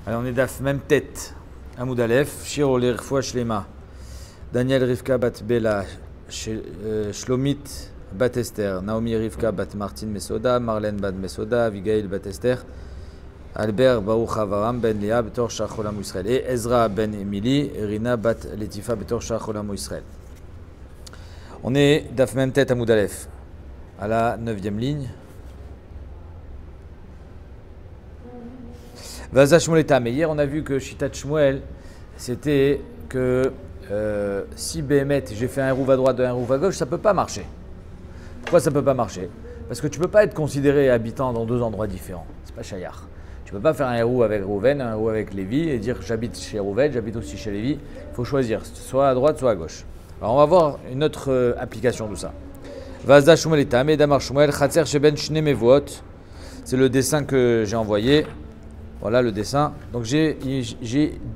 Alors on est daf même tête. Amoud Aleph, Shir Oler Refoua Shlema. Daniel Rivka bat Bela, Shlomit bat Esther, Naomi Rivka bat Martin Mesoda, Marlène bat Mesoda, Abigail bat Esther, Albert Baruch Avaram ben Léa betor Shach Olam Israël et Ezra ben Emily, Rina bat Letifa betor Shach Olam Israël. On est daf même tête Amoud Aleph, à la 9e ligne. Vaza Shmuel Etam. Et hier, on a vu que Shitat Shmuel, c'était que si Béhémet, j'ai fait un rouve à droite et un rouve à gauche, ça ne peut pas marcher. Pourquoi ça ne peut pas marcher? Parce que tu ne peux pas être considéré habitant dans deux endroits différents. C'est pas Shayar. Tu ne peux pas faire un héros avec Rouven, un héros avec Lévi et dire j'habite chez Rouven, j'habite aussi chez Lévi. Il faut choisir, soit à droite, soit à gauche. Alors on va voir une autre application de ça. Vaza Shmuel Etam et Damar Shmuel, Chatzer Sheben Shne Mevot. C'est le dessin que j'ai envoyé. Voilà le dessin. Donc j'ai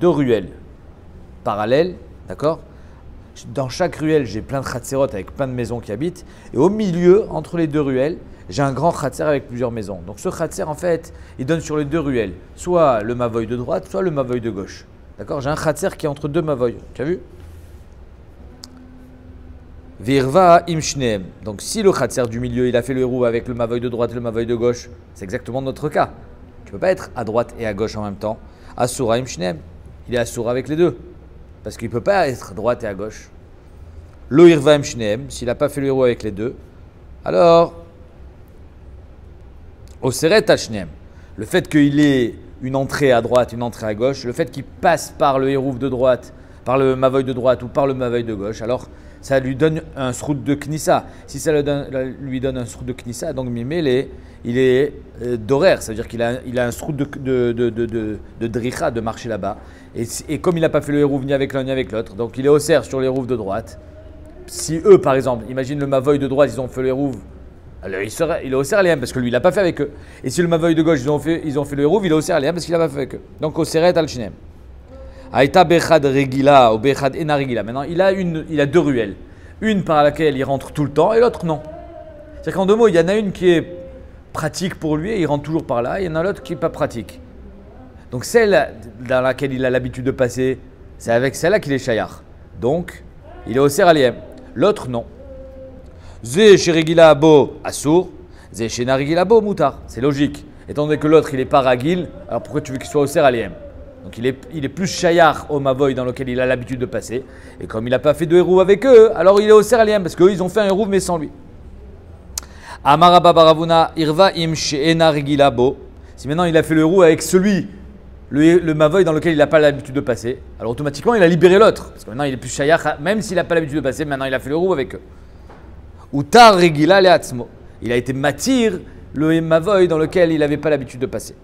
deux ruelles parallèles, d'accord? Dans chaque ruelle, j'ai plein de khatserot avec plein de maisons qui habitent. Et au milieu, entre les deux ruelles, j'ai un grand khatser avec plusieurs maisons. Donc ce khatser, en fait, il donne sur les deux ruelles, soit le mavoy de droite, soit le mavoy de gauche. D'accord? J'ai un khatser qui est entre deux mavoy. Tu as vu? Virva imshneem. Donc si le khatser du milieu, il a fait le héros avec le mavoy de droite et le mavoy de gauche, c'est exactement notre cas. Tu ne peux pas être à droite et à gauche en même temps. Asura imshneem. Il est asura avec les deux. Parce qu'il ne peut pas être à droite et à gauche. Lo irva imshneem. S'il n'a pas fait le héros avec les deux. Alors, oseret ashneem. Le fait qu'il ait une entrée à droite, une entrée à gauche, le fait qu'il passe par le héros de droite, par le mavoy de droite ou par le mavoy de gauche, alors ça lui donne un srout de knissa. Si ça lui donne un srout de knissa, donc mimé, il est d'horaire, ça veut dire qu'il a un srout de dricha, de marcher là-bas. Et comme il n'a pas fait le hérouv ni avec l'un ni avec l'autre, donc il est osser sur les hérouv de droite. Si eux, par exemple, imagine le mavoy de droite, ils ont fait le hérouv, alors il est osser aléem parce que lui, il n'a pas fait avec eux. Et si le mavoy de gauche, ils ont fait le hérouv, il est osser aléem parce qu'il n'a pas fait avec eux. Donc oseret al shinem. Aïta bechad regila ou bechad ena regila. Maintenant, il a deux ruelles. Une par laquelle il rentre tout le temps et l'autre non. C'est-à-dire qu'en deux mots, il y en a une qui est pratique pour lui et il rentre toujours par là. Et il y en a l'autre qui n'est pas pratique. Donc celle dans laquelle il a l'habitude de passer, c'est avec celle-là qu'il est shayar. Donc, il est au seraliem. L'autre non. Ze chez regila abo assour, ze chez narigila abo moutar. C'est logique. Étant donné que l'autre il n'est pas ragil, alors pourquoi tu veux qu'il soit au seraliem? Donc il est plus shayar au mavoy dans lequel il a l'habitude de passer. Et comme il n'a pas fait de hérouv avec eux, alors il est au seraliem parce qu'eux ils ont fait un hérouv mais sans lui. Amara babaravuna irva im she'ena regilabo. Si maintenant il a fait le hérouv avec celui, le mavoy dans lequel il n'a pas l'habitude de passer, alors automatiquement il a libéré l'autre. Parce que maintenant il est plus shayar, même s'il n'a pas l'habitude de passer, maintenant il a fait le hérouv avec eux. Ou tar regila leatzmo. Il a été matir le mavoy dans lequel il n'avait pas l'habitude de passer.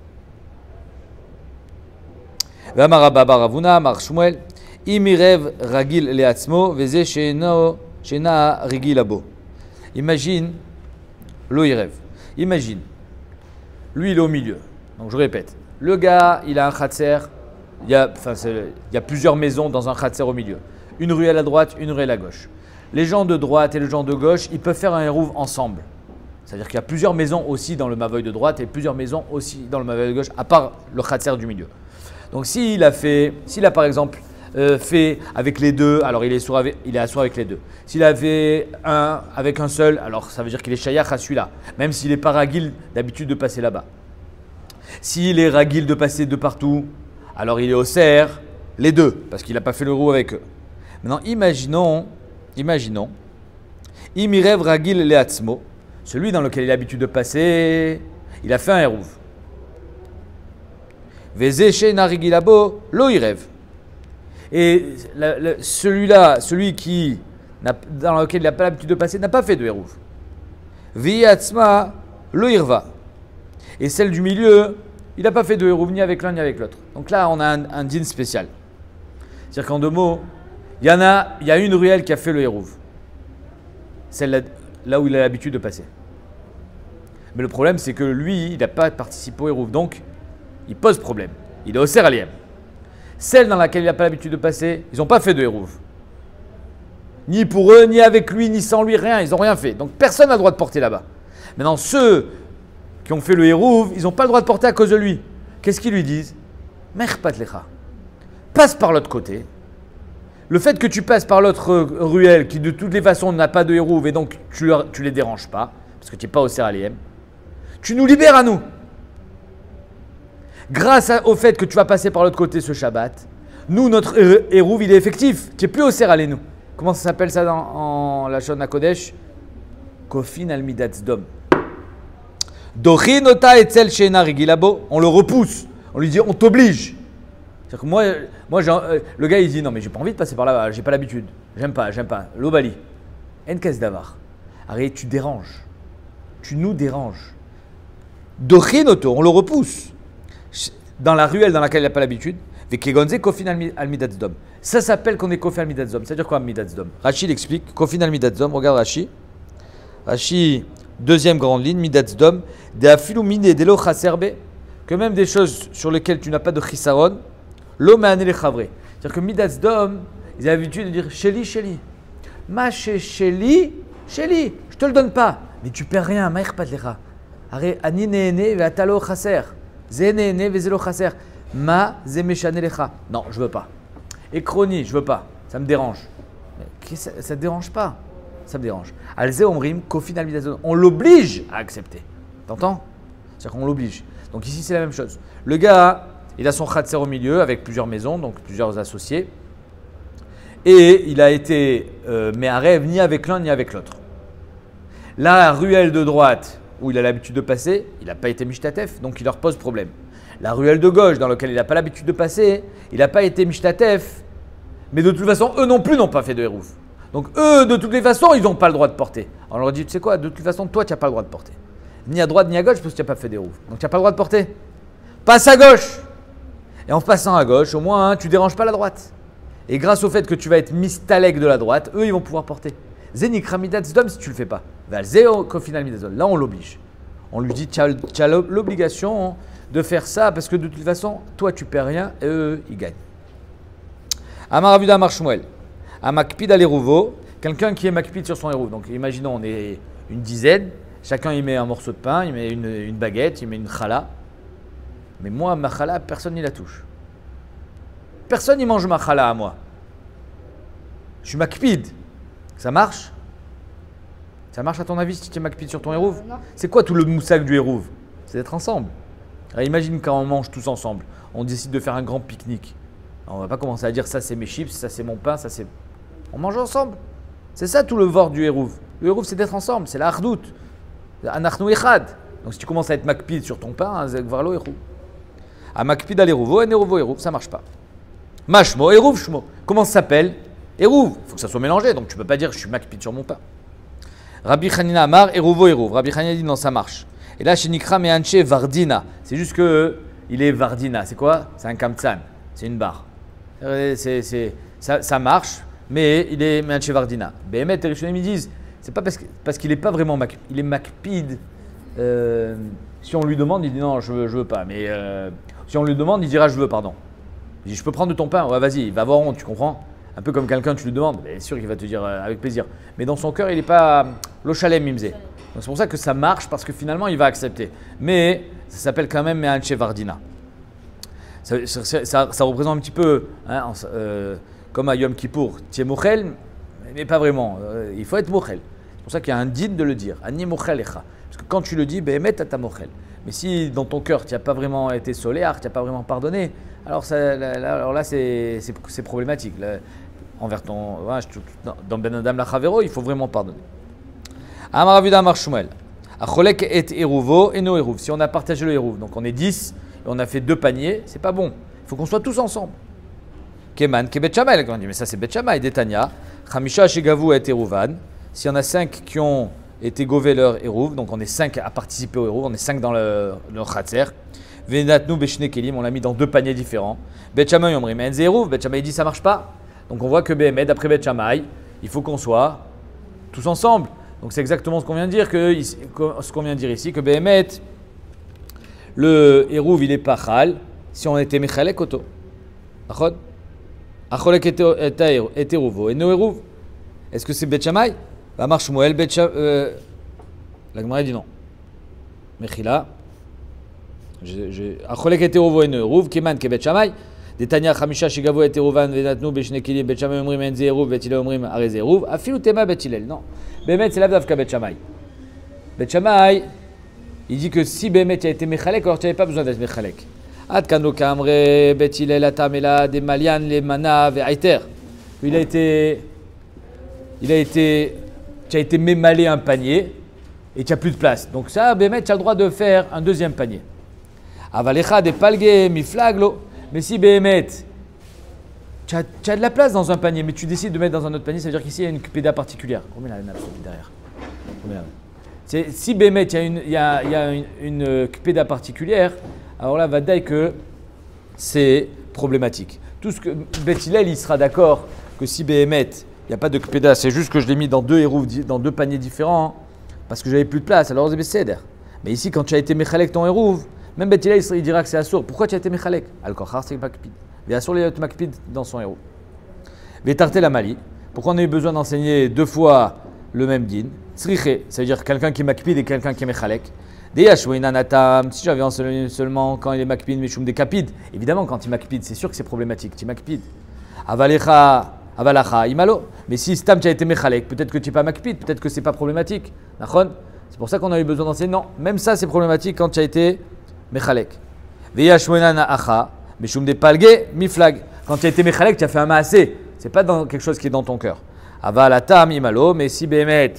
Imagine, l'oirev. Imagine, lui il est au milieu. Donc je répète, le gars il a un khatser, il y a plusieurs maisons dans un khatser au milieu. Une ruelle à droite, une ruelle à gauche. Les gens de droite et les gens de gauche, ils peuvent faire un hérouv ensemble. C'est-à-dire qu'il y a plusieurs maisons aussi dans le mavoy de droite et plusieurs maisons aussi dans le mavoy de gauche, à part le khatser du milieu. Donc s'il a par exemple fait avec les deux, alors il est assourd avec les deux. S'il a fait un avec un seul, alors ça veut dire qu'il est shayach à celui-là, même s'il n'est pas ragil d'habitude de passer là-bas. S'il est ragil de passer de partout, alors il est au serre les deux, parce qu'il n'a pas fait le roux avec eux. Maintenant imaginons, imirev ragil leatzmo, celui dans lequel il a l'habitude de passer, il a fait un hérouv. Vezéché narigilabo loirev. Et celui qui dans lequel il n'a pas l'habitude de passer n'a pas fait de hérouv. Viatzma loirva. Et celle du milieu, il n'a pas fait de hérouv ni avec l'un ni avec l'autre. Donc là, on a un din spécial. C'est-à-dire qu'en deux mots, il y a une ruelle qui a fait le hérouv. Celle là où il a l'habitude de passer. Mais le problème, c'est que lui, il n'a pas participé au hérouv. Donc, il pose problème. Il est au seraliem. Celle dans laquelle il n'a pas l'habitude de passer, ils n'ont pas fait de hérouv. Ni pour eux, ni avec lui, ni sans lui, rien. Ils n'ont rien fait. Donc personne n'a le droit de porter là-bas. Maintenant, ceux qui ont fait le hérouv, ils n'ont pas le droit de porter à cause de lui. Qu'est-ce qu'ils lui disent? Merpat lecha. Passe par l'autre côté. Le fait que tu passes par l'autre ruelle qui de toutes les façons n'a pas de hérouv et donc tu les déranges pas, parce que tu n'es pas au Séralième, tu nous libères à nous. Grâce au fait que tu vas passer par l'autre côté ce Shabbat, nous, notre hérouv, il est effectif. Tu n'es plus au Séralé, nous. Comment ça s'appelle ça en la Shon HaKodesh? Kofin al midatz dom. Dochinota etzel she'ena regilabo. On le repousse. On lui dit, on t'oblige. C'est-à-dire que moi le gars il dit non mais j'ai pas envie de passer par là, j'ai pas l'habitude, j'aime pas, l'obali. Enkes davar. Arrête, tu déranges, tu nous déranges. Dochinoto, on le repousse dans la ruelle dans laquelle il n'a pas l'habitude. Vekegonze kofin al midatz dom. Ça s'appelle qu'on est kofin al midatz dom. C'est-à-dire quoi midatz dom? Rashi l'explique. Kofin al midatz dom. Regarde Rashi. Rashi deuxième grande ligne midatz dom. De afilu mine de lo chaserbe. Que même des choses sur lesquelles tu n'as pas de chisaron. L'homme a les chavre. C'est-à-dire que midatz dom, ils ont l'habitude de dire sheli, sheli. Ma sheli, sheli. Je te le donne pas. Mais tu perds rien. Maïr pat lecha. Arrête, ani neene ve atalo chaser. Ze neene ve zelo chaser. Ma ze meshane lecha. Non, je veux pas. Ekroni, je veux pas. Ça me dérange. Mais ça te dérange pas. Ça me dérange. Alze omrim kofin al midatz dom. On l'oblige à accepter. T'entends? C'est-à-dire qu'on l'oblige. Donc ici, c'est la même chose. Le gars, il a son khatser au milieu avec plusieurs maisons, donc plusieurs associés. Et il a été méharev ni avec l'un ni avec l'autre. La ruelle de droite, où il a l'habitude de passer, il n'a pas été mishtatef, donc il leur pose problème. La ruelle de gauche, dans laquelle il n'a pas l'habitude de passer, il n'a pas été mishtatef. Mais de toute façon, eux non plus n'ont pas fait de hérouf. Donc eux, de toutes les façons, ils n'ont pas le droit de porter. Alors on leur dit, tu sais quoi, de toute façon, toi, tu n'as pas le droit de porter. Ni à droite ni à gauche parce que tu n'as pas fait des roues. Donc tu n'as pas le droit de porter. Passe à gauche. Et en passant à gauche, au moins, tu ne déranges pas la droite. Et grâce au fait que tu vas être mistalek de la droite, eux, ils vont pouvoir porter. Zenik ramidatz dom si tu ne le fais pas. Là, on l'oblige. On lui dit, tu as l'obligation de faire ça parce que de toute façon, toi, tu ne perds rien et eux, ils gagnent. Amar Avuda Amar Shmuel. Amakpid al eruvo. Quelqu'un qui est makpid sur son hérouv. Donc imaginons, on est une dizaine. Chacun il met un morceau de pain, il met une baguette, il met une challah. Mais moi, ma challah, personne n'y la touche. Personne n'y mange ma challah à moi. Je suis makpid. Ça marche? Ça marche à ton avis si tu es makpid sur ton hérouv? C'est quoi tout le moussak du hérouv? C'est d'être ensemble. Alors, imagine quand on mange tous ensemble. On décide de faire un grand pique-nique. On ne va pas commencer à dire ça c'est mes chips, ça c'est mon pain, ça c'est... On mange ensemble. C'est ça tout le vort du hérouv. Le hérouv c'est d'être ensemble, c'est la hardout. Anachnu echad. Donc si tu commences à être makpid sur ton pain, zekvarlo hérouv. A makpid al hérouvo, un hérouvo hérouv, ça marche pas. Mashmo, hérouv, shmo. Comment ça s'appelle? Hérouv. Il faut que ça soit mélangé, donc tu peux pas dire je suis makpid sur mon pain. Rabbi Chanina Amar, hérouvo hérouv. Rabbi Chanina dit non, ça marche. Et là, chez Nikra Mehanche Vardina. C'est juste que il est Vardina. C'est quoi? C'est un kamtsan. C'est une barre. Ça marche, mais il est Mehanche Vardina. Behemet, les Rishonim ils disent, c'est pas parce qu'il n'est pas vraiment makpid. Il est makpid. Si on lui demande, il dit non, je veux pas. Mais si on lui demande, il dira je veux, pardon. Il dit je peux prendre de ton pain? Ouais, vas-y, il va avoir honte, tu comprends? Un peu comme quelqu'un, tu lui demandes, bien sûr qu'il va te dire avec plaisir. Mais dans son cœur, il n'est pas l'ochalem mimzé. Donc c'est pour ça que ça marche, parce que finalement, il va accepter. Mais ça s'appelle quand même Mehanche Vardina. Ça représente un petit peu, hein, comme à Yom Kippour, tu es mochel, mais pas vraiment. Il faut être mochel. C'est pour ça qu'il y a un din de le dire. Ani mochel echa. Parce que quand tu le dis, behemet ta mochel. Mais si dans ton cœur, tu n'as pas vraiment été soléar, tu n'as pas vraiment pardonné, alors là, c'est problématique. Là, envers ton. Dans Ben Adam la Chavero, il faut vraiment pardonner. Amar Avuda Amar Shmuel. Acholek et eruvo et no eruv. Si on a partagé le eruv, donc on est 10 et on a fait 2 paniers, c'est pas bon. Il faut qu'on soit tous ensemble. Keman, ke Bet Shammai. On dit, mais ça c'est Bet Shammai. Detania. Chamisha shegavu et eruvan. S'il y en a 5 qui ont été gové leur eruv, donc on est 5 à participer au eruv, on est 5 dans le khatser. Venatnu beshne kelim, on l'a mis dans 2 paniers différents. Bet Shammai omrim enze eruv. Bet Shammai dit ça marche pas. Donc on voit que Behemet, d'après Bet Shammai, il faut qu'on soit tous ensemble. Donc c'est exactement ce qu'on vient de dire, ici, que Behemet, le hérouv il est pachal, si on était mechalek oto. Achod? Acholek et hérouvo, et no hérouv. Est-ce que c'est Bet Shammai? Amar Shmuel, Bet Shammai. La Gemara dit non. Mechila. Acholek et Eruv en Eruv, Keman Kebet Shamay. Detania Chamisha Shigavo et Eruvan Venatnu Beshne Kilim Bet Shamay Omrim Enze Eruv Bet Hillel Omrim Arez Eruv. Afilu Tema Bet Hillel. Non. Bemet c'est l'Avdavka Bet Shamay. Bet Shamay, il dit que si Bemet a été Mechalek, alors tu n'avais pas besoin d'être Mechalek. Ad Kano Kamre Bet Hillel Atamela des Malian les Mana Ve'aiter. Il a été, tu as été mémalé un panier et tu n'as plus de place. Donc ça, Bemet, tu as le droit de faire un deuxième panier. Avalecha de Palge Miflaglo. Mais si Bemet, tu as de la place dans un panier, mais tu décides de mettre dans un autre panier, ça veut dire qu'ici il y a une péda particulière. Combien la nappe derrière? Si Bemet, il y a une péda particulière, alors là, va dire que c'est problématique. Tout ce que Beth Hillel, il sera d'accord que si Behemet, il n'y a pas de Kpeda, c'est juste que je l'ai mis dans dans deux paniers différents, hein, parce que j'avais plus de place, alors c'est Besséder. Mais ici, quand tu as été Mechalek ton Hérouv, même Beth Hillel, il dira que c'est Assour. Pourquoi tu as été Mechalek? Al-Kochar, c'est Makpid. Mais Assour, il y a Makpid dans son Hérouv. Vétarté la Mali. Pourquoi on a eu besoin d'enseigner deux fois le même din? Tzriché, ça veut dire quelqu'un qui est Makpid et quelqu'un qui est Mechalek. Si j'avais enseigné seulement quand il est Makpid, Meshum des Kapid. Évidemment, quand il est Makpid, c'est sûr que c'est problématique. Tu es Makpid. Avalecha, Avalacha, Imalo. Mais si Stam, tu as été Mechalek, peut-être que tu n'es pas Makpid, peut-être que ce n'est pas problématique. C'est pour ça qu'on a eu besoin d'enseigner. Non, même ça, c'est problématique quand tu as été Mechalek. Veyashwenana Acha, Meshum des Palge, Miflag. Quand tu as été Mechalek, tu as fait un Maasé. Ce n'est pas dans quelque chose qui est dans ton cœur. Avalata, Imalo. Mais si Behemet,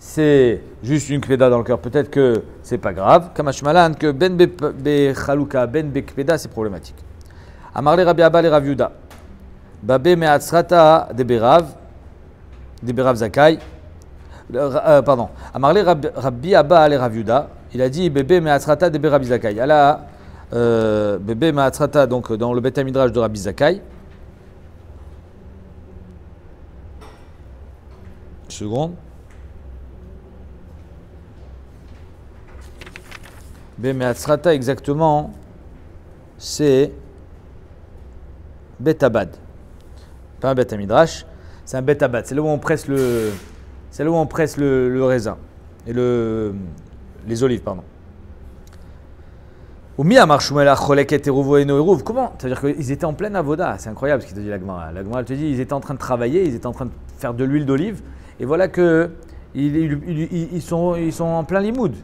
c'est juste une kpeda dans le cœur, peut-être que c'est pas grave. Kamashmalan, que ben be chaluka, ben be kpeda, c'est problématique. Amarle Rabbi Abba le Rav Yuda. Babé me'atzrata de berav zakai. Pardon. Amarle Rabbi Abba le Rav Yuda. Il a dit bébé me'atzrata de berav zakai. Allah, bébé me'atzrata, donc dans le Beth Midrash de Rabbi Zakai. Une seconde. Bemeatzrata exactement, c'est Betabad. Pas un Bet Midrash, c'est un Betabad. C'est là où on presse le raisin et les olives, pardon. Comment? C'est-à-dire qu'ils étaient en pleine avoda. C'est incroyable ce qu'il te dit la Gemara. La Gemara te dit ils étaient en train de travailler, ils étaient en train de faire de l'huile d'olive, et voilà que ils sont en plein limoud.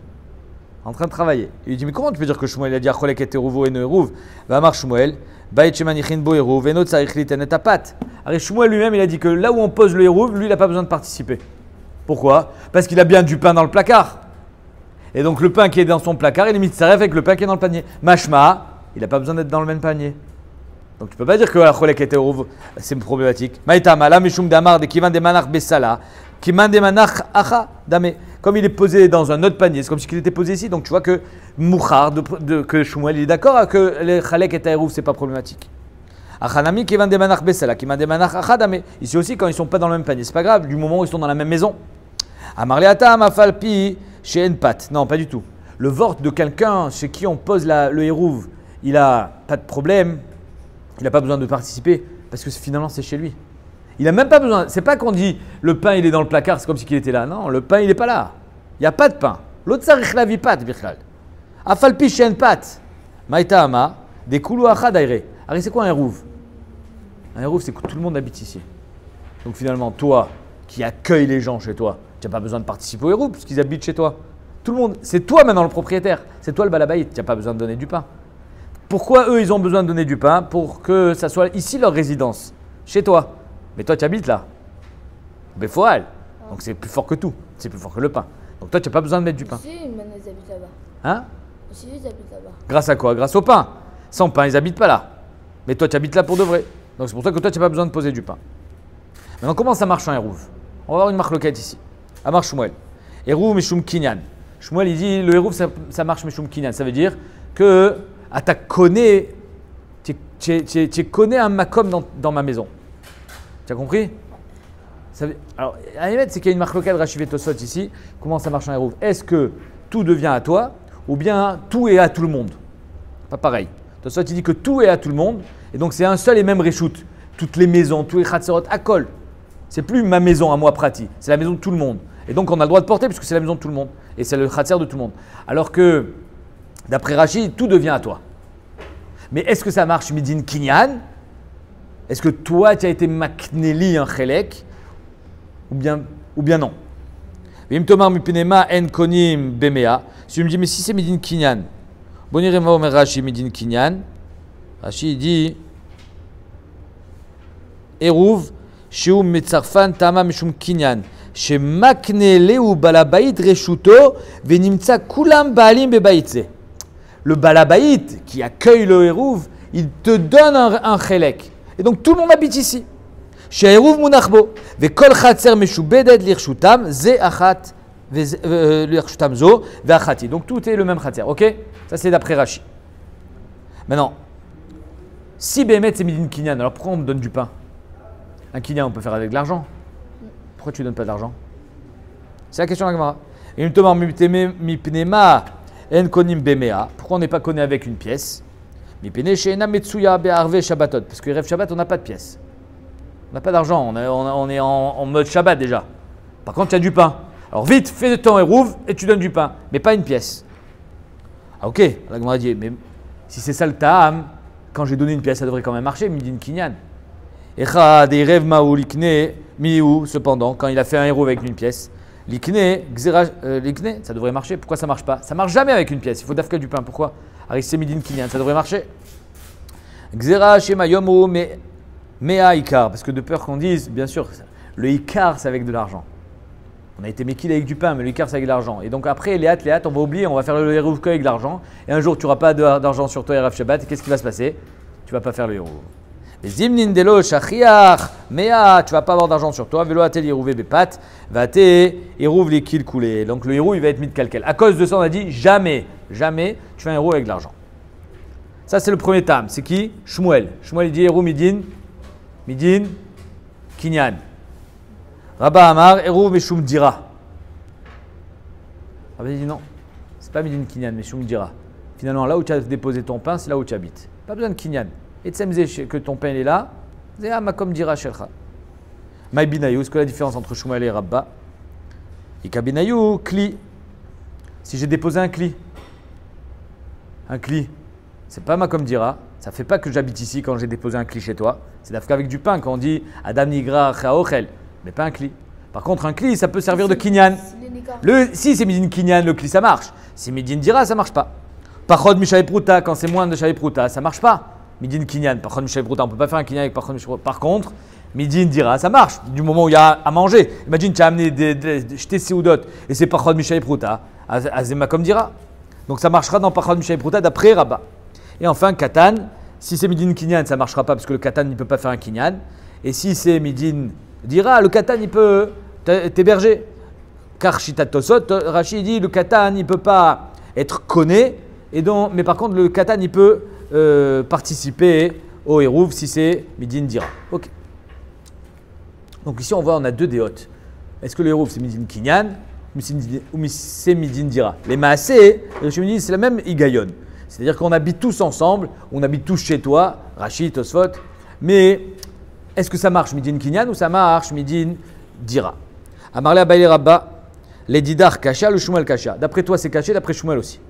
En train de travailler. Il lui dit, mais comment tu peux dire que Shmuel a dit Acholek et Eruv et Eruv? Va mar Shmuel, Bait Shemanichin bo Eruv, Enot Sarich Liten et Tapat. Alors Shmuel lui-même, il a dit que là où on pose le Eruv, lui, il n'a pas besoin de participer. Pourquoi? Parce qu'il a bien du pain dans le placard. Et donc le pain qui est dans son placard, il est mis de saref avec le pain qui est dans le panier. Mashma, il n'a pas besoin d'être dans le même panier. Donc tu ne peux pas dire que Acholek et Eruv, c'est problématique. Maïtama, la Mishum Damar, de Kivan de Manach Bessala, Kivan de Manach Acha, Dame. Comme il est posé dans un autre panier, c'est comme si il était posé ici. Donc tu vois que Mouchar, que Shmuel, il est d'accord que les Chalek et Taïrouf, ce n'est pas problématique. Achanami qui vend des manach Bessala, qui vend des manach Achadame. Ici aussi, quand ils ne sont pas dans le même panier, c'est pas grave, du moment où ils sont dans la même maison. Amarleata, Mafalpi, chez Enpat. Non, pas du tout. Le vort de quelqu'un chez qui on pose le Hérouv, il n'a pas de problème, il n'a pas besoin de participer, parce que finalement, c'est chez lui. Il n'a même pas besoin. C'est pas qu'on dit le pain il est dans le placard, c'est comme s'il était là. Non, le pain il n'est pas là. Il n'y a pas de pain. L'autre sarich la vipat birchal. Afalpi shen pat. Maïta ama. Des koulou achad aire. Alors c'est quoi un hérouv? Un hérouv c'est que tout le monde habite ici. Donc finalement toi qui accueille les gens chez toi, tu n'as pas besoin de participer au hérouv puisqu'ils habitent chez toi. Tout le monde, c'est toi maintenant le propriétaire. C'est toi le balabaït. Tu n'as pas besoin de donner du pain. Pourquoi eux ils ont besoin de donner du pain? Pour que ça soit ici leur résidence, chez toi. Mais toi, tu habites là. Befoal. Donc c'est plus fort que tout. C'est plus fort que le pain. Donc toi, tu n'as pas besoin de mettre du pain. Si, maintenant ils habitent là-bas. Hein? Si, ils habitent là-bas. Grâce à quoi? Grâce au pain. Sans pain, ils n'habitent pas là. Mais toi, tu habites là pour de vrai. Donc c'est pour ça que toi, tu n'as pas besoin de poser du pain. Maintenant, comment ça marche un hérouv? On va avoir une marloquette ici. Amar Shmuel. Hérouv Mishum Kinyan. Shmuel, il dit le hérouv, ça marche Mishum Kinyan. Ça veut dire que tu connais un makom dans ma maison. Tu as compris? Alors, à la limite, c'est qu'il y a une marque locale Rashi Tosot ici. Comment ça marche en hérouv? Est-ce que tout devient à toi ou bien tout est à tout le monde? Pas pareil. Tosot, il dit que tout est à tout le monde et donc c'est un seul et même reshoot. Toutes les maisons, tous les chatzerot, à kol. C'est plus ma maison à moi, Prati. C'est la maison de tout le monde. Et donc on a le droit de porter puisque c'est la maison de tout le monde et c'est le chatzer de tout le monde. Alors que D'après Rachid, tout devient à toi. Mais est-ce que ça marche midin kinyan? Est-ce que toi, tu as été makneli un chelek ou bien non? Si tu me dis, mais si c'est midin kinyan, bonirema omer Rashi midin kinyan, Rashi dit Eruv sheu metzarfan tama mishum kinyan. Chez Maknele ou Balabait Reshuto, Venimtsa Kulam Baalim Bebaitse. Le Balabait qui accueille le Hérouv, il te donne un chelek. Et donc tout le monde habite ici. Chez Hérouv Munachbo, Vekol Chatser Meshubedet Lirshutam, Ze Achat, Lirshutam Zo, Veachati. Donc tout est le même Chatser, ok? Ça c'est d'après Rashi. Maintenant, si Bémet c'est Midin Kinyan, alors pourquoi on me donne du pain? Un Kinyan on peut faire avec de l'argent. Pourquoi tu ne donnes pas d'argent? C'est la question de la Gemara. Pourquoi on n'est pas connu avec une pièce? Parce que Erev Shabbat, on n'a pas de pièce. On n'a pas d'argent, on est en mode Shabbat déjà. Par contre, tu as du pain. Alors vite, fais de ton Eruv et tu donnes du pain, mais pas une pièce. Ah ok, la Gemara dit, mais si c'est ça le Ta'am, quand j'ai donné une pièce, ça devrait quand même marcher, Midin Kinyan. Echad Erev Maou Likne, Miou, cependant, quand il a fait un héros avec une pièce, Likne, ça devrait marcher. Pourquoi ça ne marche pas? Ça ne marche jamais avec une pièce. Il faut d'afka du pain. Pourquoi? Arissé Midin Kinyan, ça devrait marcher. Gzera Shema Yomu Mea Ikar. Parce que de peur qu'on dise, bien sûr, le Ikar, c'est avec de l'argent. On a été méquille avec du pain, mais le Ikar, c'est avec de l'argent. Et donc après, les hâtes, on va oublier, on va faire le héros avec de l'argent. Et un jour, tu n'auras pas d'argent sur toi, Erev Shabbat. Et qu'est-ce qui va se passer? Tu ne vas pas faire le héros. Zimnindelo shachiach mea, tu vas pas avoir d'argent sur toi. Velo atel yerouvé bepat, va te yerouv les kil coulé. Donc le héros il va être mis de calquel. À cause de ça, on a dit jamais tu fais un héros avec de l'argent. Ça c'est le premier tam. C'est qui? Shmuel. Shmuel il dit héros midin kinyan. Rabba Amar héros meshum dira. Rabba dit non, c'est pas midin kinyan mais shum dira. Finalement là où tu as déposé ton pain, c'est là où tu habites. Pas besoin de kinyan. Et tsemze que ton pain est là, zéa makom dira shelcha. Maï binayou, c'est quoi la différence entre Shmuel et Rabba? Ika binayou, kli. Si j'ai déposé un kli, c'est pas makom dira, ça fait pas que j'habite ici quand j'ai déposé un kli chez toi. C'est d'afka avec du pain quand on dit Adam nigra chaochel, mais pas un kli. Par contre, un kli, ça peut servir de kinyan. Si c'est midin kinyan, le kli ça marche. Si midin dira, ça marche pas. Pachod mishaï pruta, quand c'est moins de shaï pruta, ça marche pas. Midin kinyan, par contre, on ne peut pas faire un kinyan avec par contre, midin dira, ça marche. Du moment où il y a à manger. Imagine, tu as amené des seudot et c'est par contre Mishaï Pruta, azema comme dira. Donc ça marchera dans par contre Mishaï Pruta d'après Rabat. Et enfin, katan, si c'est midin kinyan, ça ne marchera pas parce que le katan ne peut pas faire un kinyan. Et si c'est midin dira, le katan il peut t'héberger. Car Shitat Tosot, Rachid dit le katan il ne peut pas être conné, mais par contre le katan il peut participer au Hérouv si c'est Midin Dira. Ok. Donc ici on voit on a deux déotes. Est-ce que le Hérouv c'est Midin Kinyan ou c'est Midin Dira? Les Maasé, c'est la même Igayon. C'est-à-dire qu'on habite tous ensemble, on habite tous chez toi, Rachid, Tosfot, mais est-ce que ça marche Midin Kinyan ou ça marche Midin Dira? Amarle Abaye Rabba, les Didar Kasha, le Shmuel Kasha. D'après toi c'est caché, d'après Shmuel aussi.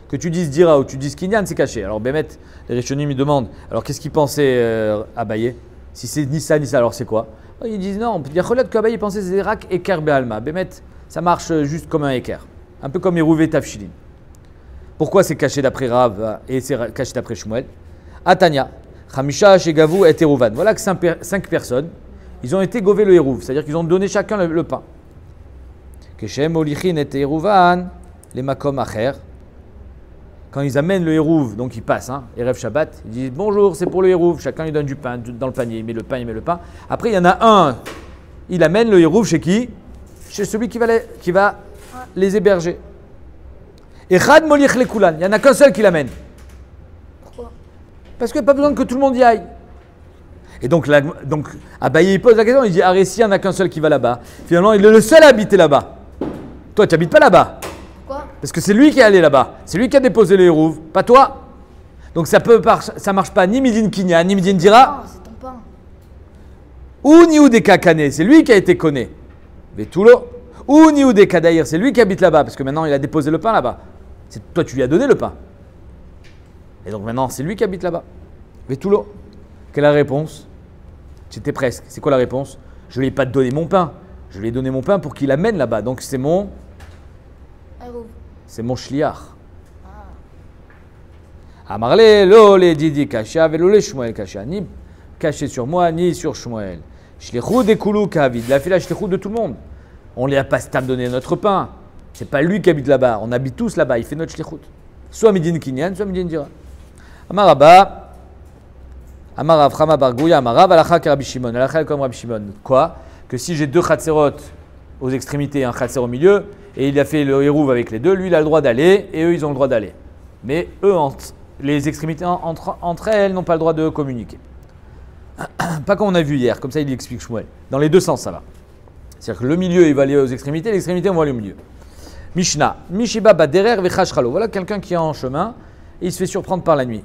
Que tu dises Dira ou tu dises Kinyan, c'est caché. Alors Bémet, les Rishonim me demandent, alors qu'est-ce qu'ils pensaient Abaye? Si c'est ni ça, alors c'est quoi? Ils disent non, on peut dire qu'Abaye pensait c'est Rak Eker Be'alma. Bémet, ça marche juste comme un Eker. Un peu comme Hérouvé Tafshilin. Pourquoi c'est caché d'après Rav et c'est caché d'après Shmuel? Atania, Chamisha, Shegavu et Hérouvan. Voilà que 5 personnes, ils ont été gové le Hérouv, c'est-à-dire qu'ils ont donné chacun le pain. Keshem, Olichin et Hérouvan, les Makom Acher. Quand ils amènent le Hérouv, donc ils passent, Erev Shabbat, ils disent bonjour, c'est pour le Hérouv, chacun lui donne du pain dans le panier, il met le pain. Après, il y en a un, il amène le Hérouv chez qui? Chez celui qui va les héberger. Echad molich le kulan, il n'y en a qu'un seul qui l'amène. Pourquoi? Parce qu'il n'y a pas besoin que tout le monde y aille. Et donc Abaye il pose la question, il dit arrête, s'il n'y en a qu'un seul qui va là-bas, finalement il est le seul à habiter là-bas. Toi, tu n'habites pas là-bas. Parce que c'est lui qui est allé là-bas. C'est lui qui a déposé le Hérouv, pas toi. Donc ça marche pas ni Midin Kinyan, ni Midin Dira. Non, c'est ton pain. Ou Nioudeka Kane, c'est lui qui a été conné. Vetulo. Ou Nioudeka Daïr, c'est lui qui habite là-bas. Parce que maintenant il a déposé le pain là-bas. Toi tu lui as donné le pain. Et donc maintenant, c'est lui qui habite là-bas. Vetulo. Quelle est la réponse? J'étais presque. C'est quoi la réponse? Je ne lui ai pas donné mon pain. Je lui ai donné mon pain pour qu'il l'amène là-bas. Donc c'est mon shliach. Amarle, lo le didi kasha, velo le Shmuel kasha. Ni caché sur moi, ni sur Shmuel. Shlichut de kulu kavid. Il a fait la shlichut de tout le monde. On ne lui a pas donné notre pain. C'est pas lui qui habite là-bas. On habite tous là-bas. Il fait notre shlichut. Soit midin kinyan, soit midin dira. Amaraba. Amarav Chama Bargouya, Amarav, Alakha Rabbi Shimon. Alakha comme Rabbi Shimon. Quoi? Que si j'ai deux Khatserot aux extrémités et un Khatser au milieu, et il a fait le Hérouv avec les deux, lui il a le droit d'aller et eux ils ont le droit d'aller. Mais eux, les extrémités entre elles n'ont pas le droit de communiquer. Pas comme on a vu hier, comme ça il explique Shmuel. Dans les deux sens ça va. C'est-à-dire que le milieu il va aller aux extrémités, les extrémités vont aller au milieu. Mishnah, Mishiba Baderer Vechash Chalo. Voilà quelqu'un qui est en chemin et il se fait surprendre par la nuit.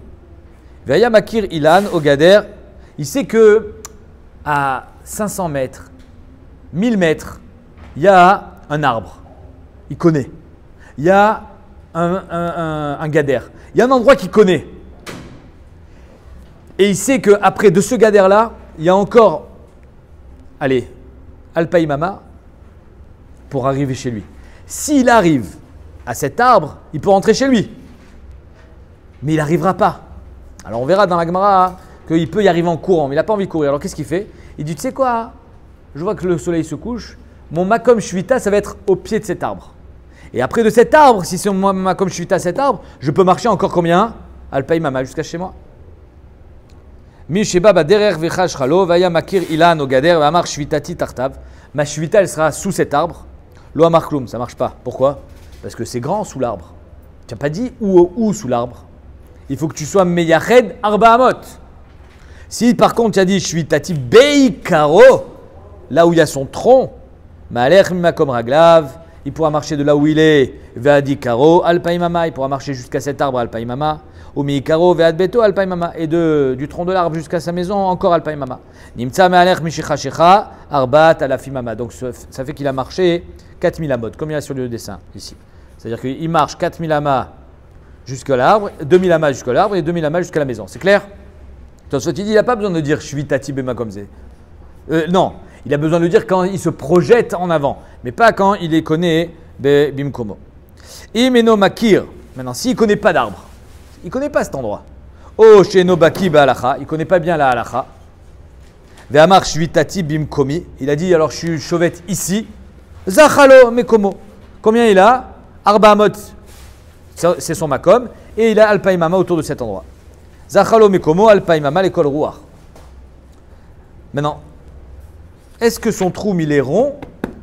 Veya Makir Ilan au Gader, il sait que à 500 mètres, 1000 mètres, il y a un arbre. Il connaît. Il y a un Gader. Il y a un endroit qu'il connaît. Et il sait qu'après de ce Gader-là, il y a encore, allez, Alpaïmama pour arriver chez lui. S'il arrive à cet arbre, il peut rentrer chez lui. Mais il n'arrivera pas. Alors on verra dans la Gemara qu'il peut y arriver en courant, mais il n'a pas envie de courir. Alors qu'est-ce qu'il fait? Il dit, tu sais quoi? Je vois que le soleil se couche. Mon Makom Shvita, ça va être au pied de cet arbre. Et après de cet arbre, si c'est mon Makom Shvita cet arbre, je peux marcher encore combien? Alpaïmama, jusqu'à chez moi. Misheba baderer vechash chalo, vaya makir ilan au gader, vamar shvitati tartav. Ma shvita, elle sera sous cet arbre. Lo amar kloum, ça marche pas. Pourquoi? Parce que c'est grand sous l'arbre. Tu n'as pas dit où sous l'arbre. Il faut que tu sois meyached arba amot. Si par contre tu as dit shvitati beikaro, là où il y a son tronc, ma'alech mimakom raglav, il pourra marcher de là où il est, ve'adi karo alpaïmama, il pourra marcher jusqu'à cet arbre alpaïmama, ou miikaro ve'ad beto alpaïmama, et du tronc de l'arbre jusqu'à sa maison encore alpaïmama. Nimtsa ma'alech mishicha arbat alafimama. Donc ça fait qu'il a marché 4000 amot, comme il y a sur le dessin ici. C'est-à-dire qu'il marche 4000 amas jusqu'à l'arbre, 2000 amas jusqu'à l'arbre et 2000 amas jusqu'à la maison. C'est clair? Tosfot il dit, il n'a pas besoin de dire shvitati bema comme c'est. Non, il a besoin de dire quand il se projette en avant, mais pas quand il les connaît bimkomo. Imeno makir. Maintenant, s'il ne connaît pas d'arbre, il ne connaît pas cet endroit. Oh, sheno baki ba'alacha, il ne connaît pas bien la halacha. Ve'amar shvitati bimkomi. Il a dit alors je suis chauvette ici. Zachalo mekomo. Combien il a? Arba amot. C'est son makom. Et il a alpaïmama autour de cet endroit. Zachalo mekomo alpaïmama l'école rouar. Maintenant, est-ce que son troum il est rond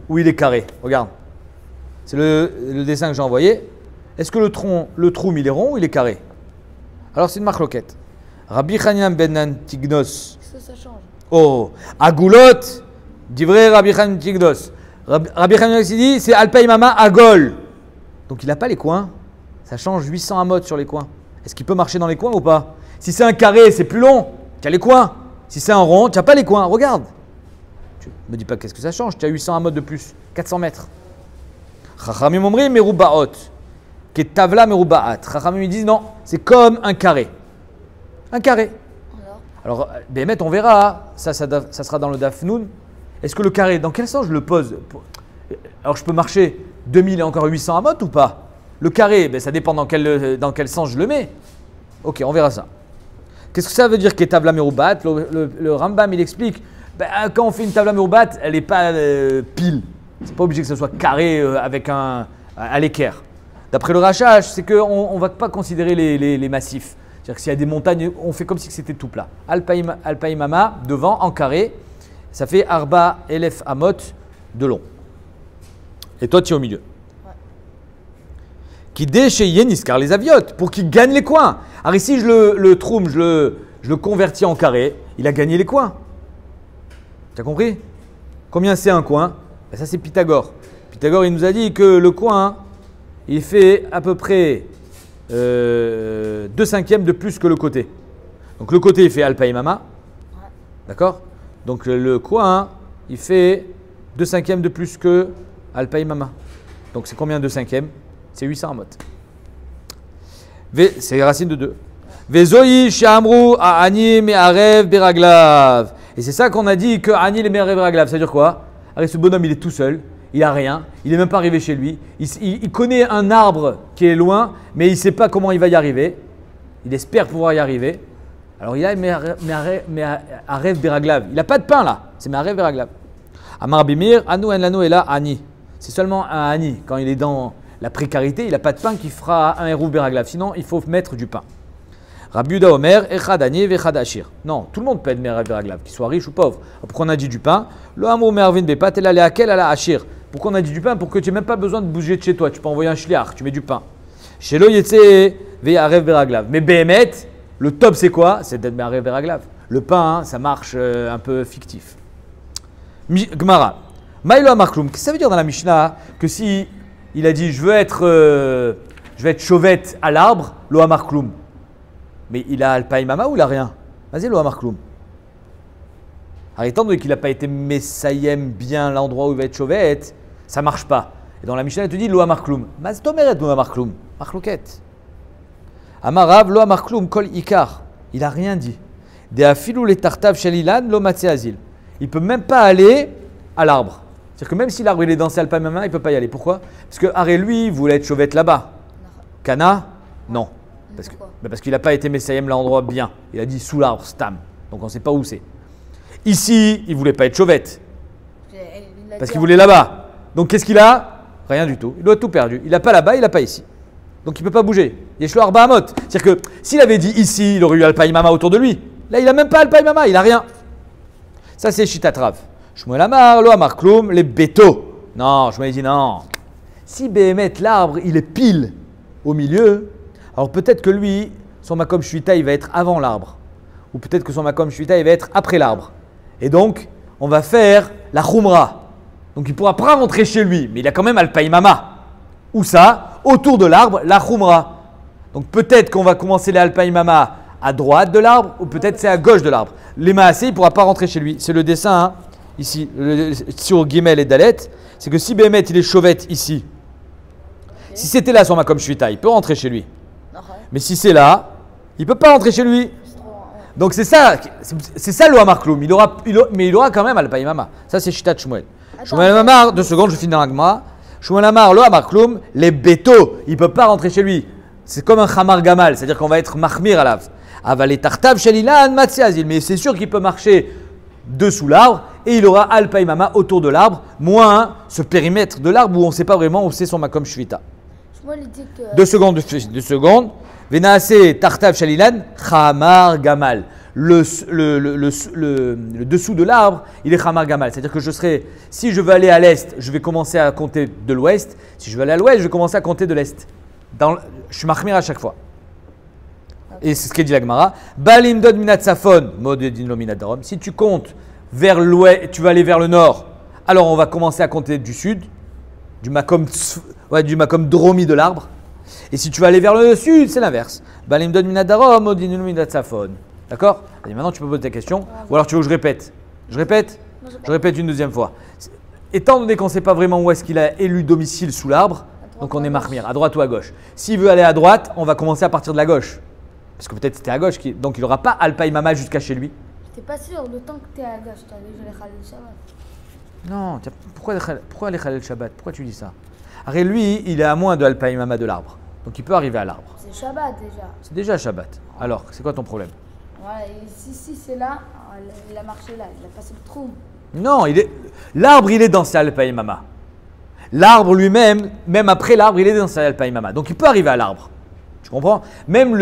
ou il est carré? Regarde. C'est le dessin que j'ai envoyé. Est-ce que le troum il est rond ou il est carré? Alors c'est une marloquette. Rabbi Chanyan ben Antignos. Ça change. Oh, Agulot, divrei Rabbi Chanyan Tignos. Rabbi Chanyan dit c'est alpaïmama agol. Donc il n'a pas les coins. Ça change 800 amot sur les coins. Est-ce qu'il peut marcher dans les coins ou pas? Si c'est un carré, c'est plus long. Tu as les coins. Si c'est un rond, tu n'as pas les coins. Regarde. Tu ne me dis pas qu'est-ce que ça change. Tu as 800 amot de plus. 400 mètres. Chachamim omri merubaot. Ketavla merubaat. Chachamim disent non, c'est comme un carré. Un carré. Alors, Bémet, on verra. Ça sera dans le Dafnoun. Est-ce que le carré, dans quel sens je le pose? Alors, je peux marcher 2000 et encore 800 amot ou pas? Le carré, ben, ça dépend dans quel sens je le mets. Ok, on verra ça. Qu'est-ce que ça veut dire Ketavla merubaat? Le Rambam, il explique. Ben, quand on fait une tavla merubaat, elle n'est pas pile. C'est pas obligé que ce soit carré avec à l'équerre. D'après le Rachach, c'est qu'on ne va pas considérer les massifs. C'est-à-dire que s'il y a des montagnes, on fait comme si c'était tout plat. Alpaïmama, devant, en carré, ça fait Arba Elef Amot de long. Et toi, tu es au milieu. Qui déchaye Niskar les aviotes, pour qu'il gagne les coins. Alors ici, le troum, je le convertis en carré, il a gagné les coins. Tu as compris? Combien c'est un coin? Ben ça, c'est Pythagore. Pythagore, il nous a dit que le coin, il fait à peu près 2/5 de plus que le côté. Donc le côté, il fait alpaïmama. D'accord? Donc le coin, il fait 2/5 de plus que alpaïmama. Donc c'est combien 2/5? C'est 800 amot. C'est la racine de 2. Vezoi shamru ani me'arev beraglav. Et c'est ça qu'on a dit que ani le me'arev beraglav. Ça veut dire quoi? Alors, ce bonhomme, il est tout seul, il a rien, il n'est même pas arrivé chez lui. Il connaît un arbre qui est loin, mais il ne sait pas comment il va y arriver. Il espère pouvoir y arriver. Alors, il a me'arev beraglav. Il n'a pas de pain là, c'est me'arev beraglav. Amar bimir, anu en lanu et là ani. C'est seulement un ani. Quand il est dans la précarité, il n'a pas de pain qui fera un eruv beraglav. Sinon, il faut mettre du pain. Rabbi Yehuda Omer, echad ani vechad ashir. Non, tout le monde peut être me'arev beraglav, qu'il soit riche ou pauvre. Pourquoi on a dit du pain? Lo amur me'arvin bepat el aleakel ala ashir. Pourquoi on a dit du pain? Pour que tu n'aies même pas besoin de bouger de chez toi. Tu peux envoyer un shliach, tu mets du pain. Shelo yetse ve'arev beraglav. Mais behemet, le top c'est quoi? C'est d'être me'arev beraglav. Le pain, hein, ça marche un peu fictif. Gemara. Maïlo amarkloum. Qu'est-ce que ça veut dire dans la Mishnah que si il a dit je veux être chauvette à l'arbre, lo amarkloum. Mais il a alpaï mama ou il a rien? Vas-y, lo amarkloum. Étant donné qu'il n'a pas été messayem bien l'endroit où il va être chauvette, ça marche pas. Et dans la Mishnah, elle te dit lo amarkloum. Maztomeret lo amarkloum. Marlouket. Amarav lo amarkloum kol ikar. Il a rien dit. De afilou les tartav shalilan lo matse azil. Il peut même pas aller à l'arbre. C'est-à-dire que même si l'arbre il est dans ses alpaï mama, il peut pas y aller. Pourquoi? Parce que Haré lui voulait être chauvette là-bas. Kana? Non. Parce qu'il n'a pas été messayem l'endroit bien. Il a dit sous l'arbre, stam. Donc on ne sait pas où c'est. Ici, il ne voulait pas être chauvette. Parce qu'il voulait là-bas. Donc qu'est-ce qu'il a? Rien du tout. Il doit tout perdu. Il n'a pas là-bas, il n'a pas ici. Donc il ne peut pas bouger. Yeshlo arba amot. C'est-à-dire que s'il avait dit ici, il aurait eu alpaï mama autour de lui. Là, il n'a même pas alpaï mama, il n'a rien. Ça, c'est Shitatrav. Shmuel Amar, lo amar kloum, les bétos. Non, Shmuel dit non. Si Béhémet, l'arbre, il est pile au milieu, alors peut-être que lui, son makom shuita, il va être avant l'arbre. Ou peut-être que son makom shuita, il va être après l'arbre. Et donc, on va faire la khumra. Donc, il ne pourra pas rentrer chez lui, mais il a quand même alpaï mama. Où ça? Autour de l'arbre, la khumra. Donc, peut-être qu'on va commencer les alpaï mama à droite de l'arbre, ou peut-être c'est à gauche de l'arbre. Les maasé, il ne pourra pas rentrer chez lui. C'est le dessin, hein, ici, sur Gimel et Dalet. C'est que si Béhémet, il est chauvette ici, si c'était là son makom shuita, il peut rentrer chez lui. Mais si c'est là, il ne peut pas rentrer chez lui. Donc c'est ça le Amar Kloum. Mais il aura quand même alpaï mama. Ça c'est Shitat Shmuel. Shmuel Amar, 2 secondes, je finis dans la Gemara. Shmuel Amar, le Amar Kloum, les bétos, il ne peut pas rentrer chez lui. C'est comme un Chamar Gamal, c'est-à-dire qu'on va être mahmir à l'ave. Avalé tartav shelilan matse azil. Mais c'est sûr qu'il peut marcher dessous l'arbre et il aura alpaï mama autour de l'arbre, moins ce périmètre de l'arbre où on ne sait pas vraiment où c'est son makom shvita. 2 secondes. Venaase tartav shalilan chamar gamal. Le dessous de l'arbre, il est chamar gamal. C'est-à-dire que si je veux aller à l'est, je vais commencer à compter de l'ouest. Si je veux aller à l'ouest, je vais commencer à compter de l'est. Je suis mahmir à chaque fois. Et c'est ce qu'est dit la Gemara. Balim dod minat safon, modedin lo minat darom. Si tu comptes vers l'ouest, tu vas aller vers le nord. Alors on va commencer à compter du sud, du makom dromi de l'arbre. Et si tu vas aller vers le sud, c'est l'inverse. Balim dod minat darom, modedin lo minat safon. D'accord? Et maintenant tu peux poser ta question. Ou alors tu veux que je répète? Je répète une deuxième fois. Étant donné qu'on ne sait pas vraiment où est-ce qu'il a élu domicile sous l'arbre, donc on est mahmir, à droite ou à gauche. S'il veut aller à droite, on va commencer à partir de la gauche. Parce que peut-être c'était à gauche, donc il n'aura pas alpaï mama jusqu'à chez lui. T'es pas sûr, le temps que t'es à gauche, t'as déjà les Khalil Shabbat. Non, pourquoi les Khalil Shabbat? Pourquoi tu dis ça? Arrête, lui, il est à moins de alpaï mama de l'arbre. Donc il peut arriver à l'arbre. C'est Shabbat déjà. C'est déjà Shabbat. Alors, c'est quoi ton problème? Voilà, et si c'est là, il a marché là, il a passé le trou. Non, l'arbre, il est dans sa alpaï mama. L'arbre lui-même, même après l'arbre, il est dans sa alpaï mama. Donc il peut arriver à l'arbre. Tu comprends? Même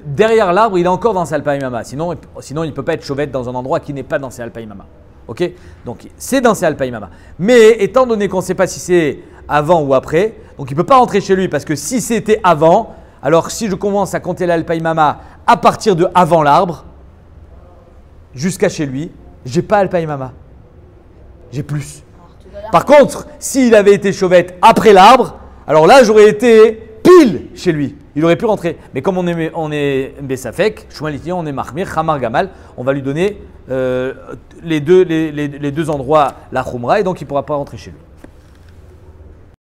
derrière l'arbre, il est encore dans sa alpaï mama. Sinon, il ne peut pas être chauvette dans un endroit qui n'est pas dans ses alpaï mama. Ok? Donc c'est dans ses alpaï mama. Mais étant donné qu'on ne sait pas si c'est avant ou après, donc il ne peut pas rentrer chez lui parce que si c'était avant, alors si je commence à compter l'alpaï mama à partir de avant l'arbre jusqu'à chez lui, j'ai pas alpaï mama. J'ai plus. Par contre, s'il avait été chauvette après l'arbre, alors là j'aurais été pile chez lui. Il aurait pu rentrer. Mais comme on est Bessafek, Shmuel dit on est Mahmir, Chamar Gamal, on va lui donner les deux endroits la Khumra et donc il ne pourra pas rentrer chez lui.